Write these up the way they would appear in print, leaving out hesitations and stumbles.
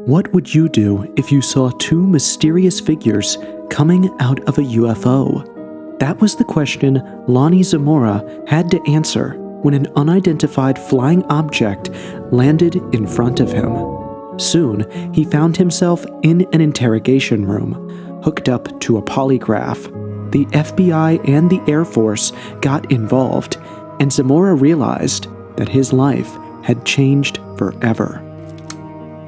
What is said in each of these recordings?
What would you do if you saw two mysterious figures coming out of a UFO? That was the question Lonnie Zamora had to answer when an unidentified flying object landed in front of him. Soon, he found himself in an interrogation room, hooked up to a polygraph. The FBI and the Air Force got involved, and Zamora realized that his life had changed forever.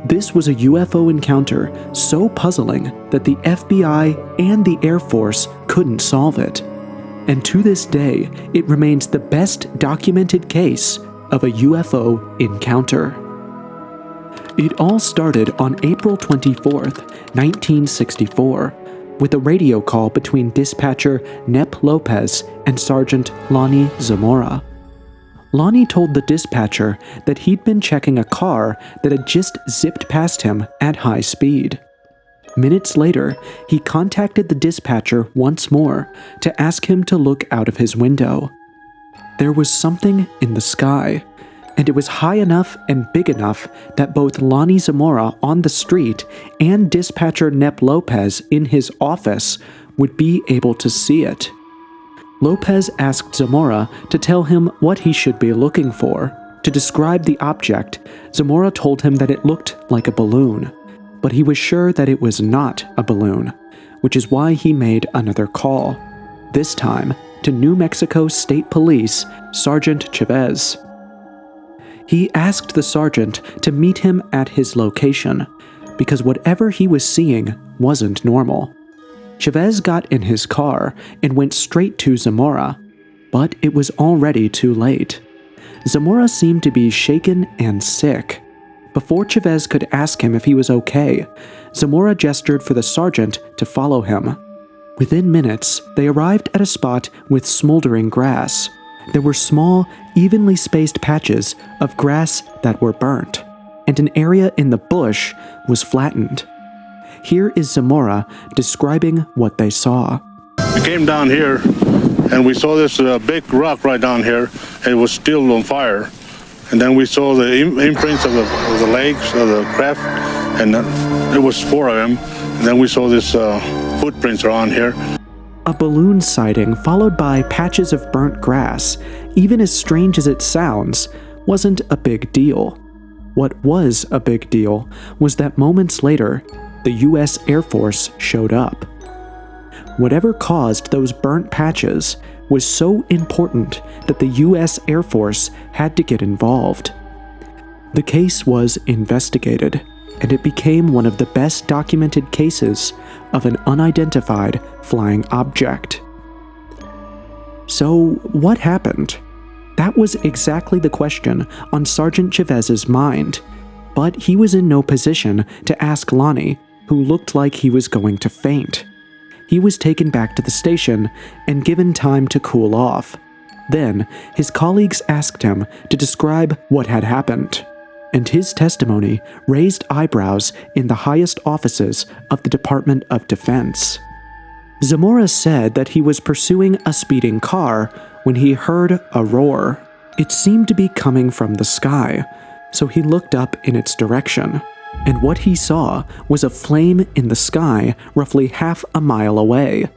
This was a UFO encounter so puzzling that the FBI and the Air Force couldn't solve it. And to this day, it remains the best documented case of a UFO encounter. It all started on April 24th, 1964, with a radio call between dispatcher Nep Lopez and Sergeant Lonnie Zamora. Lonnie told the dispatcher that he'd been checking a car that had just zipped past him at high speed. Minutes later, he contacted the dispatcher once more to ask him to look out of his window. There was something in the sky, and it was high enough and big enough that both Lonnie Zamora on the street and dispatcher Nep Lopez in his office would be able to see it. Lopez asked Zamora to tell him what he should be looking for. To describe the object, Zamora told him that it looked like a balloon, but he was sure that it was not a balloon, which is why he made another call, this time to New Mexico State Police Sergeant Chavez. He asked the sergeant to meet him at his location, because whatever he was seeing wasn't normal. Chavez got in his car and went straight to Zamora, but it was already too late. Zamora seemed to be shaken and sick. Before Chavez could ask him if he was okay, Zamora gestured for the sergeant to follow him. Within minutes, they arrived at a spot with smoldering grass. There were small, evenly spaced patches of grass that were burnt, and an area in the bush was flattened. Here is Zamora describing what they saw. We came down here and we saw this big rock right down here, and it was still on fire. And then we saw the imprints of the legs of the craft, and there was 4 of them. And then we saw this footprints around here. A balloon sighting followed by patches of burnt grass, even as strange as it sounds, wasn't a big deal. What was a big deal was that moments later, the U.S. Air Force showed up. Whatever caused those burnt patches was so important that the U.S. Air Force had to get involved. The case was investigated, and it became one of the best documented cases of an unidentified flying object. So, what happened? That was exactly the question on Sergeant Chavez's mind, but he was in no position to ask Lonnie, who looked like he was going to faint. He was taken back to the station and given time to cool off. Then, his colleagues asked him to describe what had happened, and his testimony raised eyebrows in the highest offices of the Department of Defense. Zamora said that he was pursuing a speeding car when he heard a roar. It seemed to be coming from the sky, so he looked up in its direction. And what he saw was a flame in the sky roughly half a mile away.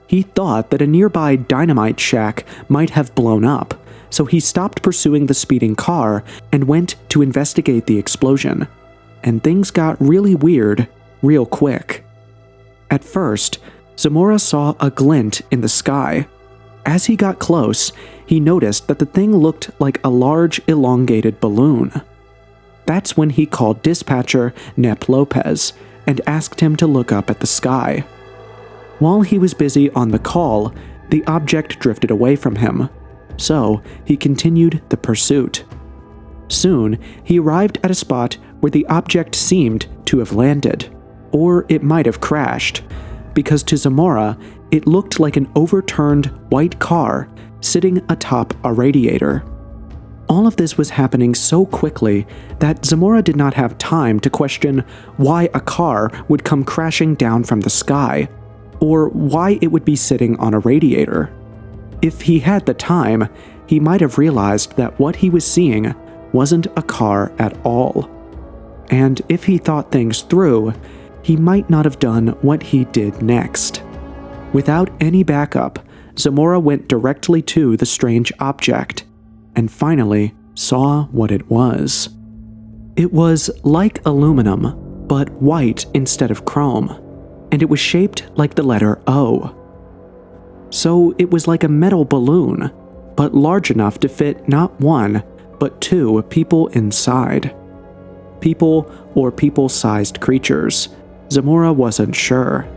He thought that a nearby dynamite shack might have blown up, so he stopped pursuing the speeding car and went to investigate the explosion. And things got really weird real quick. At first, Zamora saw a glint in the sky. As he got close, he noticed that the thing looked like a large elongated balloon. That's when he called dispatcher Nep Lopez and asked him to look up at the sky. While he was busy on the call, the object drifted away from him, so he continued the pursuit. Soon, he arrived at a spot where the object seemed to have landed, or it might have crashed, because to Zamora, it looked like an overturned white car sitting atop a radiator. All of this was happening so quickly that Zamora did not have time to question why a car would come crashing down from the sky, or why it would be sitting on a radiator. If he had the time, he might have realized that what he was seeing wasn't a car at all. and if he thought things through, he might not have done what he did next. Without any backup, Zamora went directly to the strange object, and finally saw what it was. It was like aluminum, but white instead of chrome, and it was shaped like the letter O. So it was like a metal balloon, but large enough to fit not one, but two people inside. People or people-sized creatures. Zamora wasn't sure.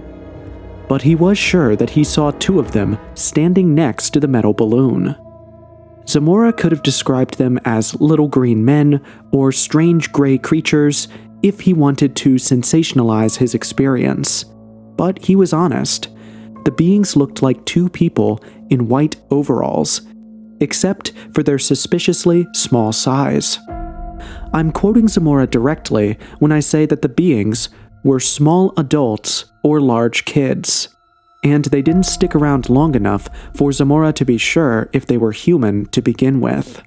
But he was sure that he saw two of them standing next to the metal balloon. Zamora could have described them as little green men or strange gray creatures if he wanted to sensationalize his experience. But he was honest. The beings looked like two people in white overalls, except for their suspiciously small size. I'm quoting Zamora directly when I say that the beings were small adults or large kids, and they didn't stick around long enough for Zamora to be sure if they were human to begin with.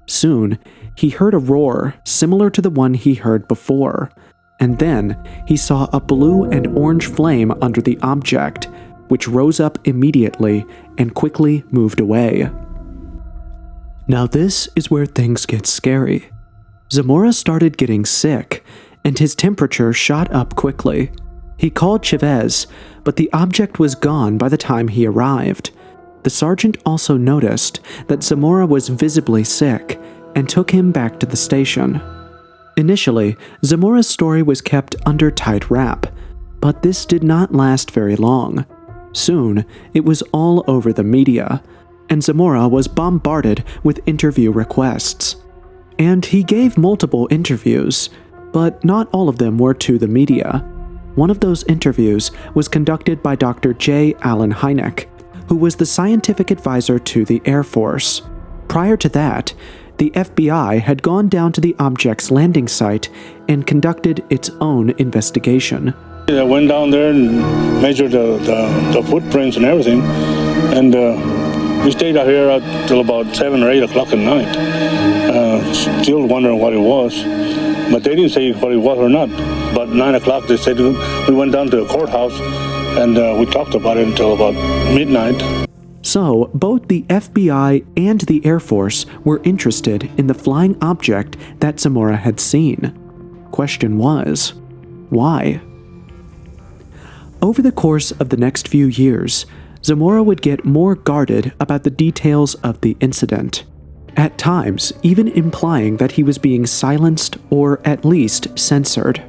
Soon, he heard a roar similar to the one he heard before, and then he saw a blue and orange flame under the object, which rose up immediately and quickly moved away. Now this is where things get scary. Zamora started getting sick, and his temperature shot up quickly. He called Chavez, but the object was gone by the time he arrived. The sergeant also noticed that Zamora was visibly sick and took him back to the station. Initially, Zamora's story was kept under tight wrap, but this did not last very long. Soon, it was all over the media, and Zamora was bombarded with interview requests. And he gave multiple interviews, but not all of them were to the media. One of those interviews was conducted by Dr. J. Allen Hynek, who was the scientific advisor to the Air Force. Prior to that, the FBI had gone down to the object's landing site and conducted its own investigation. I went down there and measured the footprints and everything, and we stayed out here till about 7 or 8 o'clock at night, still wondering what it was. But they didn't say what it was or not. About 9 o'clock, they said we went down to the courthouse, and we talked about it until about midnight. So, both the FBI and the Air Force were interested in the flying object that Zamora had seen. Question was, why? Over the course of the next few years, Zamora would get more guarded about the details of the incident, at times even implying that he was being silenced or at least censored.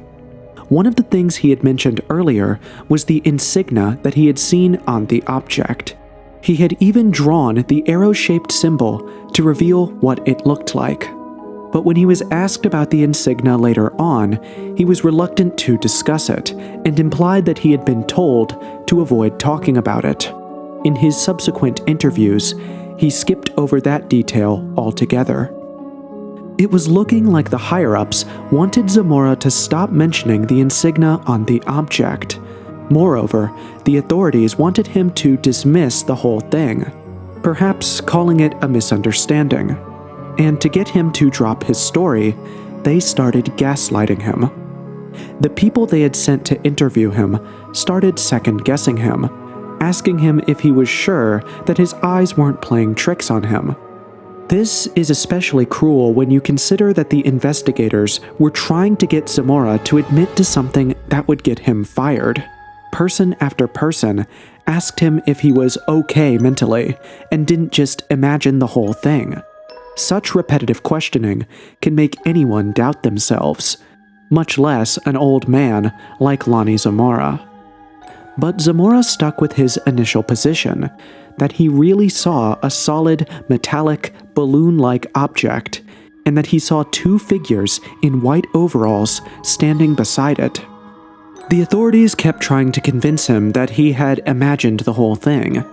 One of the things he had mentioned earlier was the insignia that he had seen on the object. He had even drawn the arrow-shaped symbol to reveal what it looked like. But when he was asked about the insignia later on, he was reluctant to discuss it and implied that he had been told to avoid talking about it. In his subsequent interviews, he skipped over that detail altogether. It was looking like the higher-ups wanted Zamora to stop mentioning the insignia on the object. Moreover, the authorities wanted him to dismiss the whole thing, perhaps calling it a misunderstanding. And to get him to drop his story, they started gaslighting him. The people they had sent to interview him started second-guessing him, asking him if he was sure that his eyes weren't playing tricks on him. This is especially cruel when you consider that the investigators were trying to get Zamora to admit to something that would get him fired. Person after person asked him if he was okay mentally and didn't just imagine the whole thing. Such repetitive questioning can make anyone doubt themselves, much less an old man like Lonnie Zamora. But Zamora stuck with his initial position, that he really saw a solid, metallic, balloon-like object, and that he saw two figures in white overalls standing beside it. The authorities kept trying to convince him that he had imagined the whole thing.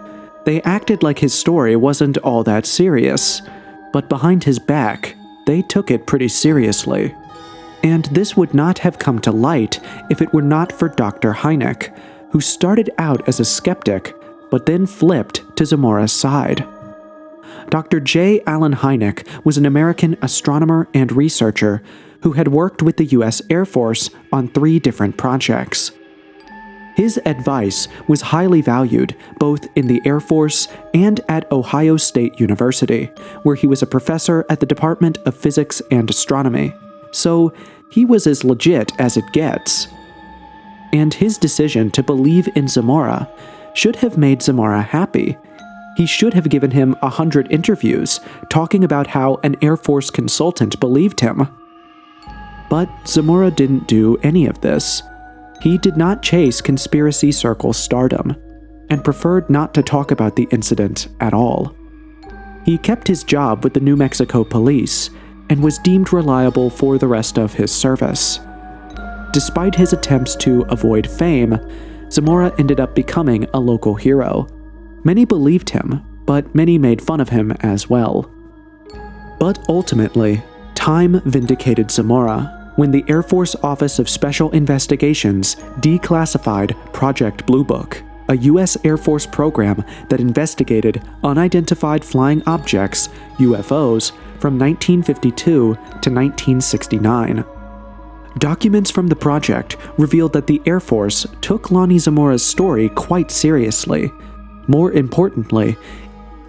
They acted like his story wasn't all that serious, but behind his back, they took it pretty seriously. And this would not have come to light if it were not for Dr. Hynek, who started out as a skeptic, but then flipped to Zamora's side. Dr. J. Allen Hynek was an American astronomer and researcher who had worked with the U.S. Air Force on 3 different projects. His advice was highly valued both in the Air Force and at Ohio State University, where he was a professor at the Department of Physics and Astronomy, so he was as legit as it gets. And his decision to believe in Zamora should have made Zamora happy. He should have given him 100 interviews talking about how an Air Force consultant believed him. But Zamora didn't do any of this. He did not chase conspiracy circle stardom, and preferred not to talk about the incident at all. He kept his job with the New Mexico police, and was deemed reliable for the rest of his service. Despite his attempts to avoid fame, Zamora ended up becoming a local hero. Many believed him, but many made fun of him as well. But ultimately, time vindicated Zamora when the Air Force Office of Special Investigations declassified Project Blue Book, a U.S. Air Force program that investigated unidentified flying objects, UFOs, from 1952 to 1969. Documents from the project revealed that the Air Force took Lonnie Zamora's story quite seriously. More importantly,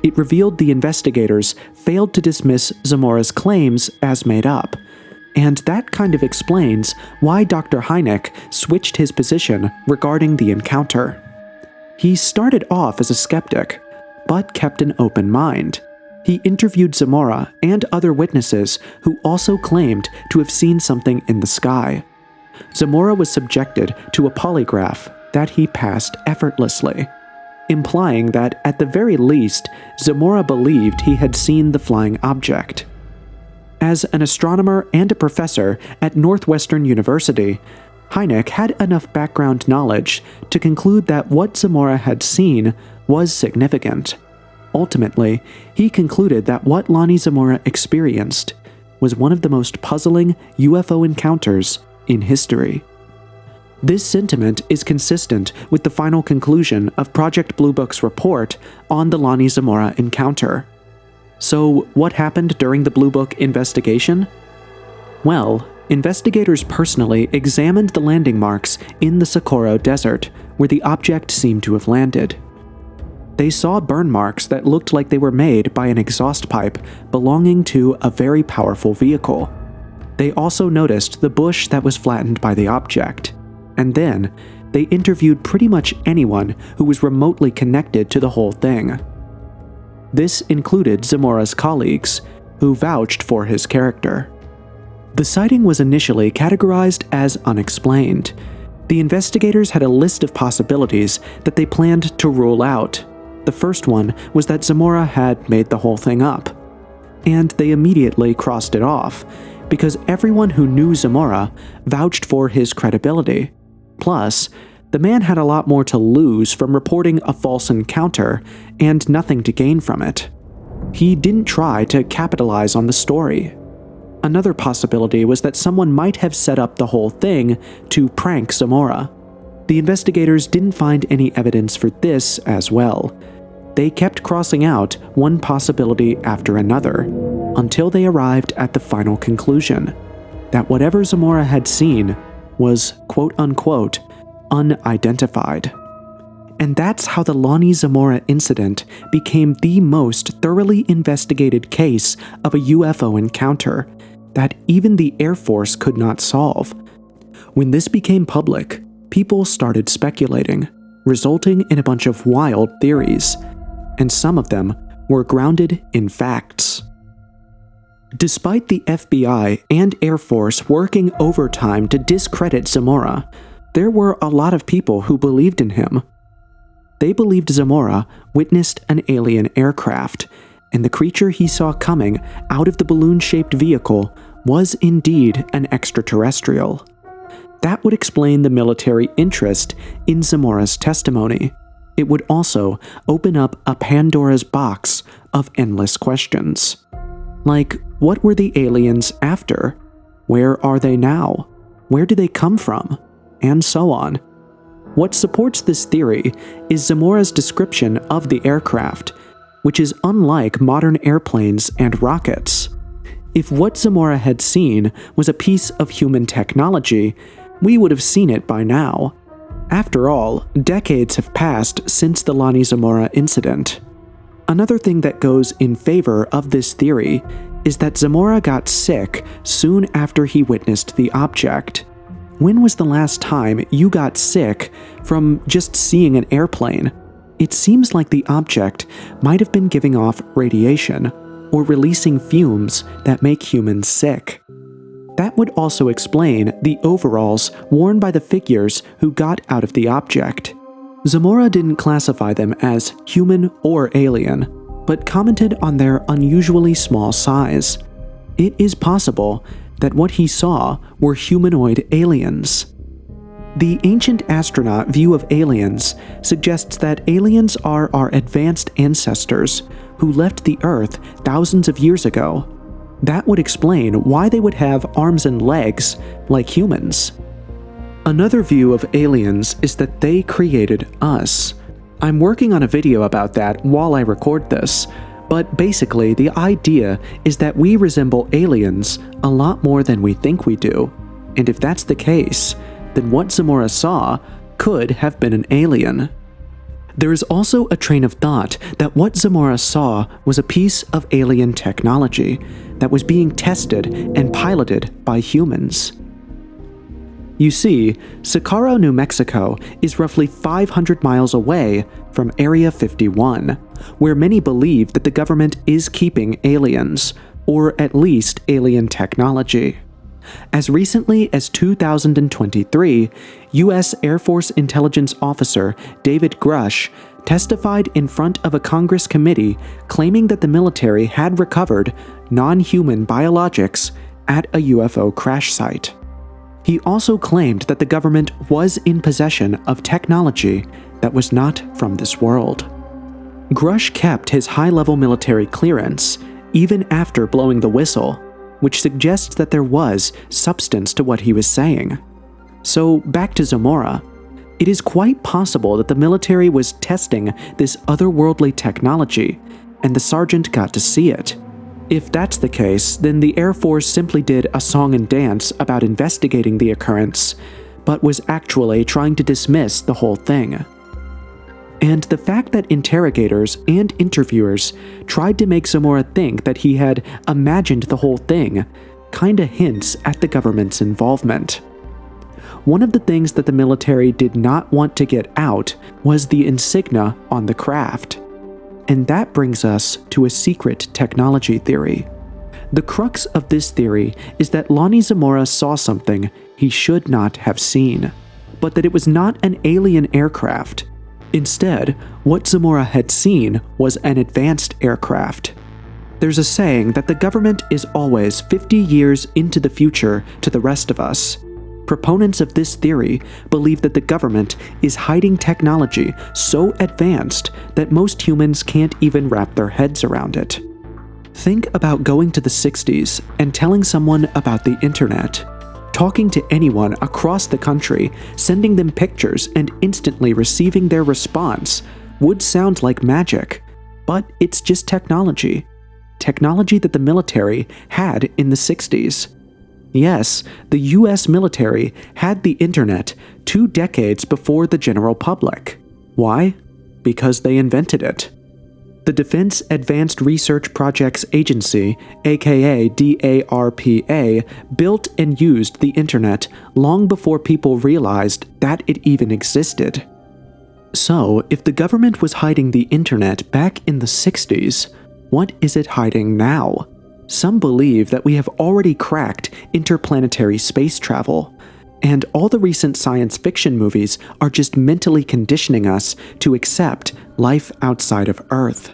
it revealed the investigators failed to dismiss Zamora's claims as made up. And that kind of explains why Dr. Hynek switched his position regarding the encounter. He started off as a skeptic, but kept an open mind. He interviewed Zamora and other witnesses who also claimed to have seen something in the sky. Zamora was subjected to a polygraph that he passed effortlessly, implying that at the very least, Zamora believed he had seen the flying object. As an astronomer and a professor at Northwestern University, Hynek had enough background knowledge to conclude that what Zamora had seen was significant. Ultimately, he concluded that what Lonnie Zamora experienced was one of the most puzzling UFO encounters in history. This sentiment is consistent with the final conclusion of Project Blue Book's report on the Lonnie Zamora encounter. So, what happened during the Blue Book investigation? Well, investigators personally examined the landing marks in the Socorro Desert, where the object seemed to have landed. They saw burn marks that looked like they were made by an exhaust pipe belonging to a very powerful vehicle. They also noticed the bush that was flattened by the object. And then, they interviewed pretty much anyone who was remotely connected to the whole thing. This included Zamora's colleagues, who vouched for his character. The sighting was initially categorized as unexplained. The investigators had a list of possibilities that they planned to rule out. The first one was that Zamora had made the whole thing up. And they immediately crossed it off, because everyone who knew Zamora vouched for his credibility. Plus, the man had a lot more to lose from reporting a false encounter and nothing to gain from it. He didn't try to capitalize on the story. Another possibility was that someone might have set up the whole thing to prank Zamora. The investigators didn't find any evidence for this as well. They kept crossing out one possibility after another, until they arrived at the final conclusion, that whatever Zamora had seen was quote-unquote unidentified. And that's how the Lonnie Zamora incident became the most thoroughly investigated case of a UFO encounter that even the Air Force could not solve. When this became public, people started speculating, resulting in a bunch of wild theories, and some of them were grounded in facts. Despite the FBI and Air Force working overtime to discredit Zamora, there were a lot of people who believed in him. They believed Zamora witnessed an alien aircraft, and the creature he saw coming out of the balloon-shaped vehicle was indeed an extraterrestrial. That would explain the military interest in Zamora's testimony. It would also open up a Pandora's box of endless questions. Like, what were the aliens after? Where are they now? Where do they come from? And so on. What supports this theory is Zamora's description of the aircraft, which is unlike modern airplanes and rockets. If what Zamora had seen was a piece of human technology, we would have seen it by now. After all, decades have passed since the Lonnie Zamora incident. Another thing that goes in favor of this theory is that Zamora got sick soon after he witnessed the object. When was the last time you got sick from just seeing an airplane? It seems like the object might have been giving off radiation or releasing fumes that make humans sick. That would also explain the overalls worn by the figures who got out of the object. Zamora didn't classify them as human or alien, but commented on their unusually small size. It is possible that what he saw were humanoid aliens. The ancient astronaut view of aliens suggests that aliens are our advanced ancestors who left the Earth thousands of years ago. That would explain why they would have arms and legs like humans. Another view of aliens is that they created us. I'm working on a video about that while I record this, but basically the idea is that we resemble aliens a lot more than we think we do. And if that's the case, then what Zamora saw could have been an alien. There is also a train of thought that what Zamora saw was a piece of alien technology that was being tested and piloted by humans. You see, Socorro, New Mexico is roughly 500 miles away from Area 51, where many believe that the government is keeping aliens, or at least alien technology. As recently as 2023, U.S. Air Force Intelligence Officer David Grush testified in front of a Congress committee claiming that the military had recovered non-human biologics at a UFO crash site. He also claimed that the government was in possession of technology that was not from this world. Grush kept his high-level military clearance even after blowing the whistle, which suggests that there was substance to what he was saying. So back to Zamora. It is quite possible that the military was testing this otherworldly technology, and the sergeant got to see it. If that's the case, then the Air Force simply did a song and dance about investigating the occurrence, but was actually trying to dismiss the whole thing. And the fact that interrogators and interviewers tried to make Zamora think that he had imagined the whole thing kinda hints at the government's involvement. One of the things that the military did not want to get out was the insignia on the craft. And that brings us to a secret technology theory. The crux of this theory is that Lonnie Zamora saw something he should not have seen, but that it was not an alien aircraft. Instead, what Zamora had seen was an advanced aircraft. There's a saying that the government is always 50 years into the future to the rest of us. Proponents of this theory believe that the government is hiding technology so advanced that most humans can't even wrap their heads around it. Think about going to the 60s and telling someone about the internet. Talking to anyone across the country, sending them pictures and instantly receiving their response would sound like magic, but it's just technology. Technology that the military had in the 60s. Yes, the US military had the internet 2 decades before the general public. Why? Because they invented it. The Defense Advanced Research Projects Agency, aka DARPA, built and used the internet long before people realized that it even existed. So, if the government was hiding the internet back in the 60s, what is it hiding now? Some believe that we have already cracked interplanetary space travel, and all the recent science fiction movies are just mentally conditioning us to accept life outside of Earth.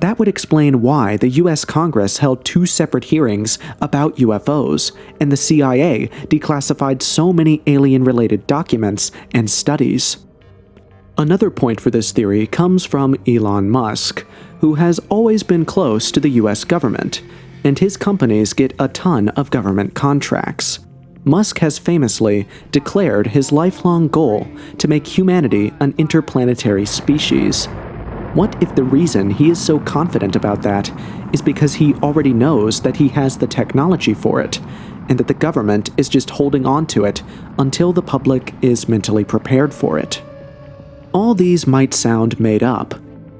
That would explain why the US Congress held 2 separate hearings about UFOs, and the CIA declassified so many alien-related documents and studies. Another point for this theory comes from Elon Musk, who has always been close to the US government, and his companies get a ton of government contracts. Musk has famously declared his lifelong goal to make humanity an interplanetary species. What if the reason he is so confident about that is because he already knows that he has the technology for it, and that the government is just holding on to it until the public is mentally prepared for it? All these might sound made up,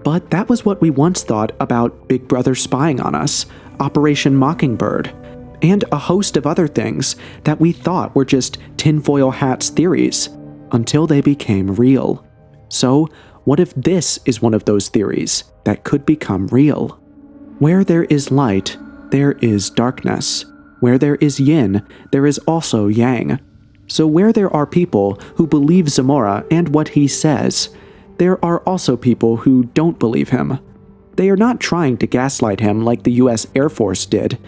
but that was what we once thought about Big Brother spying on us, Operation Mockingbird, and a host of other things that we thought were just tinfoil hats theories, until they became real. So, what if this is one of those theories that could become real? Where there is light, there is darkness. Where there is yin, there is also yang. So where there are people who believe Zamora and what he says, there are also people who don't believe him. They are not trying to gaslight him like the US Air Force did.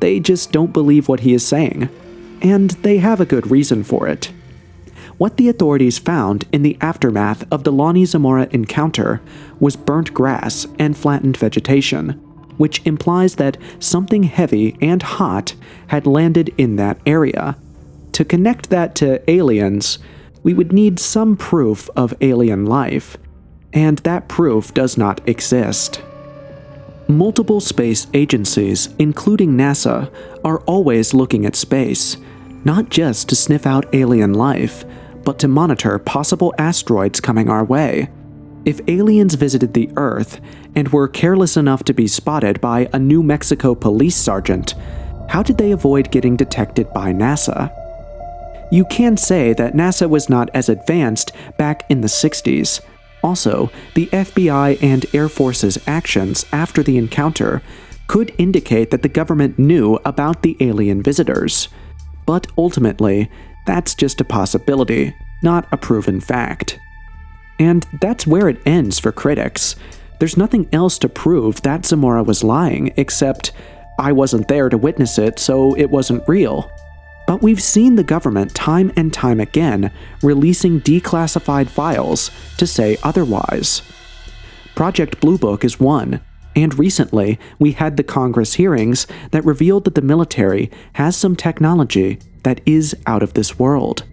They just don't believe what he is saying. And they have a good reason for it. What the authorities found in the aftermath of the Lonnie Zamora encounter was burnt grass and flattened vegetation, which implies that something heavy and hot had landed in that area. To connect that to aliens, we would need some proof of alien life, and that proof does not exist. Multiple space agencies, including NASA, are always looking at space, not just to sniff out alien life, but to monitor possible asteroids coming our way. If aliens visited the Earth and were careless enough to be spotted by a New Mexico police sergeant, how did they avoid getting detected by NASA? You can say that NASA was not as advanced back in the 60s. Also, the FBI and Air Force's actions after the encounter could indicate that the government knew about the alien visitors. But ultimately, that's just a possibility, not a proven fact. And that's where it ends for critics. There's nothing else to prove that Zamora was lying, except I wasn't there to witness it, so it wasn't real. But we've seen the government time and time again releasing declassified files to say otherwise. Project Blue Book is one, and recently we had the Congress hearings that revealed that the military has some technology that is out of this world.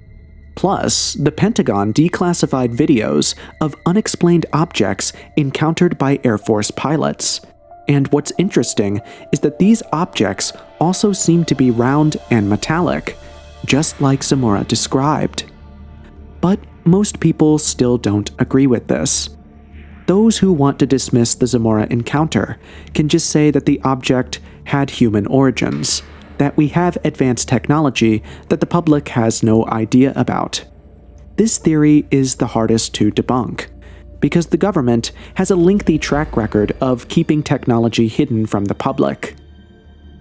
Plus, the Pentagon declassified videos of unexplained objects encountered by Air Force pilots. And what's interesting is that these objects also seem to be round and metallic, just like Zamora described. But most people still don't agree with this. Those who want to dismiss the Zamora encounter can just say that the object had human origins, that we have advanced technology that the public has no idea about. This theory is the hardest to debunk, because the government has a lengthy track record of keeping technology hidden from the public.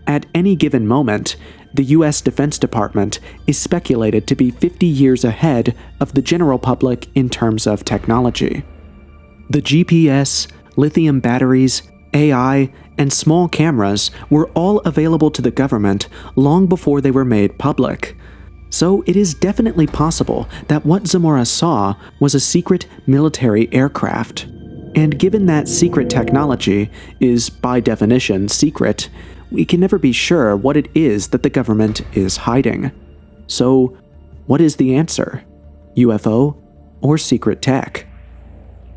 At any given moment, the US Defense Department is speculated to be 50 years ahead of the general public in terms of technology. The GPS, lithium batteries, AI, and small cameras were all available to the government long before they were made public. So it is definitely possible that what Zamora saw was a secret military aircraft. And given that secret technology is, by definition, secret, we can never be sure what it is that the government is hiding. So, what is the answer? UFO or secret tech?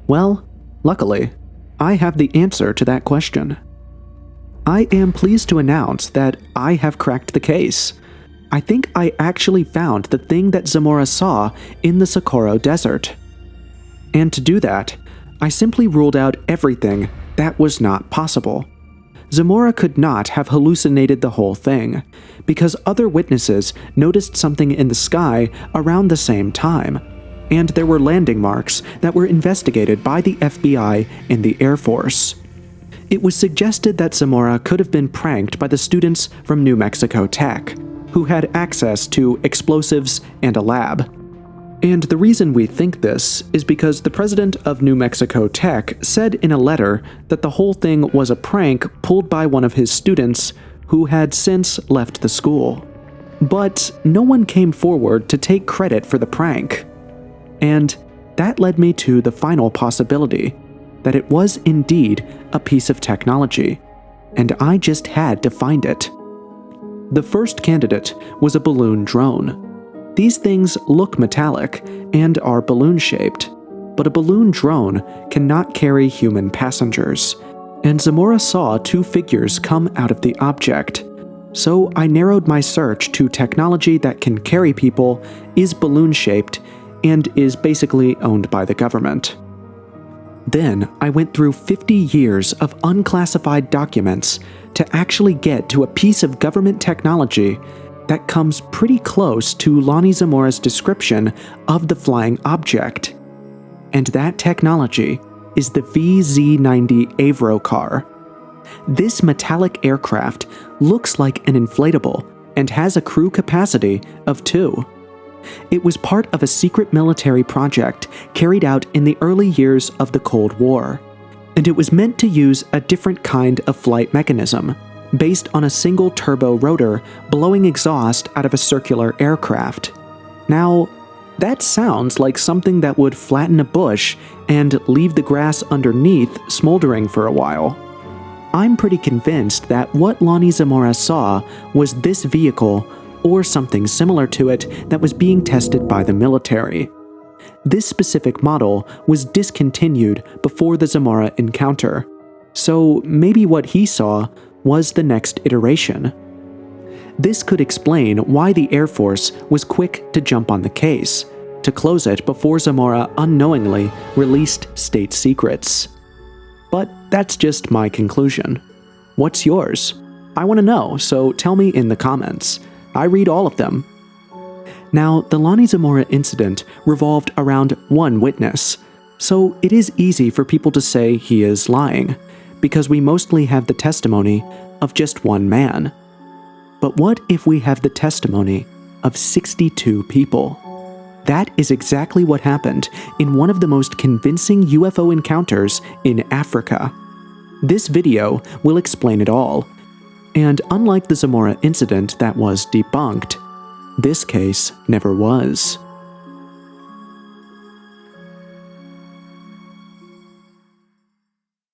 Well, luckily, I have the answer to that question. I am pleased to announce that I have cracked the case. I think I actually found the thing that Zamora saw in the Socorro Desert. And to do that, I simply ruled out everything that was not possible. Zamora could not have hallucinated the whole thing, because other witnesses noticed something in the sky around the same time, and there were landing marks that were investigated by the FBI and the Air Force. It was suggested that Zamora could have been pranked by the students from New Mexico Tech, who had access to explosives and a lab. And the reason we think this is because the president of New Mexico Tech said in a letter that the whole thing was a prank pulled by one of his students who had since left the school. But no one came forward to take credit for the prank. And that led me to the final possibility, that it was indeed a piece of technology, and I just had to find it. The first candidate was a balloon drone. These things look metallic and are balloon-shaped. but a balloon drone cannot carry human passengers, and Zamora saw two figures come out of the object. So I narrowed my search to technology that can carry people, is balloon-shaped, and is basically owned by the government. Then I went through 50 years of unclassified documents to actually get to a piece of government technology that comes pretty close to Lonnie Zamora's description of the flying object. And that technology is the VZ-90 Avro car. This metallic aircraft looks like an inflatable and has a crew capacity of 2. It was part of a secret military project carried out in the early years of the Cold War, and it was meant to use a different kind of flight mechanism, based on a single turbo rotor blowing exhaust out of a circular aircraft. Now, that sounds like something that would flatten a bush and leave the grass underneath smoldering for a while. I'm pretty convinced that what Lonnie Zamora saw was this vehicle, or something similar to it, that was being tested by the military. This specific model was discontinued before the Zamora encounter, so maybe what he saw was the next iteration. This could explain why the Air Force was quick to jump on the case, to close it before Zamora unknowingly released state secrets. But that's just my conclusion. What's yours? I want to know, so tell me in the comments. I read all of them. Now, the Lonnie Zamora incident revolved around one witness, so it is easy for people to say he is lying, because we mostly have the testimony of just one man. But what if we have the testimony of 62 people? That is exactly what happened in one of the most convincing UFO encounters in Africa. This video will explain it all. And unlike the Zamora incident that was debunked, this case never was.